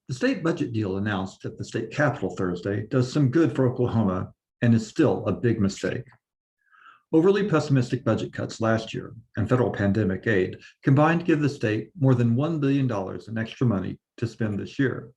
The state budget deal announced at the state capitol Thursday does some good for Oklahoma and is still a big mistake. Overly pessimistic budget cuts last year and federal pandemic aid combined to give the state more than $1 billion in extra money to spend this year.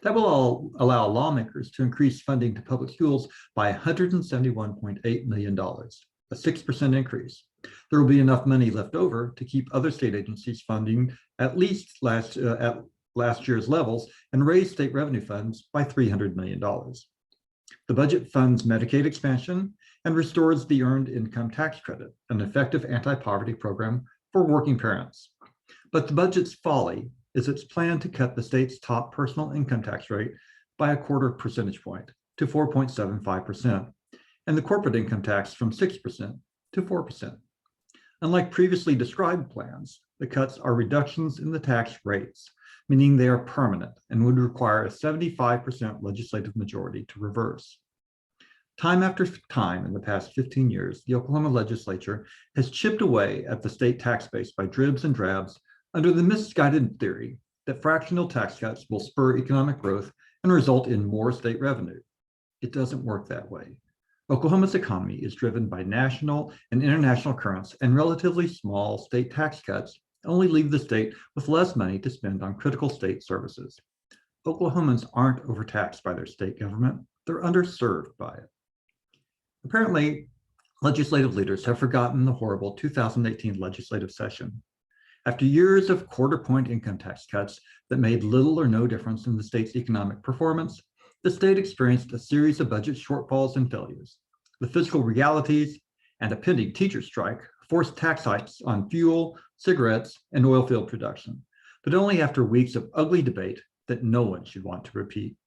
That will allow lawmakers to increase funding to public schools by $171.8 million, a 6% increase. There will be enough money left over to keep other state agencies funding at least at last year's levels and raise state revenue funds by $300 million. The budget funds Medicaid expansion and restores the Earned Income Tax Credit, an effective anti-poverty program for working parents. But the budget's folly is its plan to cut the state's top personal income tax rate by a quarter percentage point to 4.75%, and the corporate income tax from 6% to 4%. Unlike previously described plans, the cuts are reductions in the tax rates, meaning they are permanent and would require a 75% legislative majority to reverse. Time after time in the past 15 years, the Oklahoma legislature has chipped away at the state tax base by dribs and drabs under the misguided theory that fractional tax cuts will spur economic growth and result in more state revenue. It doesn't work that way. Oklahoma's economy is driven by national and international currents, and relatively small state tax cuts only leave the state with less money to spend on critical state services. Oklahomans aren't overtaxed by their state government, they're underserved by it. Apparently, legislative leaders have forgotten the horrible 2018 legislative session. After years of quarter-point income tax cuts that made little or no difference in the state's economic performance, the state experienced a series of budget shortfalls and failures. The fiscal realities and a pending teacher strike forced tax hikes on fuel, cigarettes, and oil field production, but only after weeks of ugly debate that no one should want to repeat.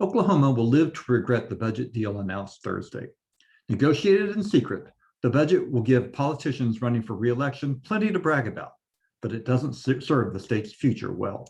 Oklahoma will live to regret the budget deal announced Thursday. Negotiated in secret, the budget will give politicians running for re-election plenty to brag about, but it doesn't serve the state's future well.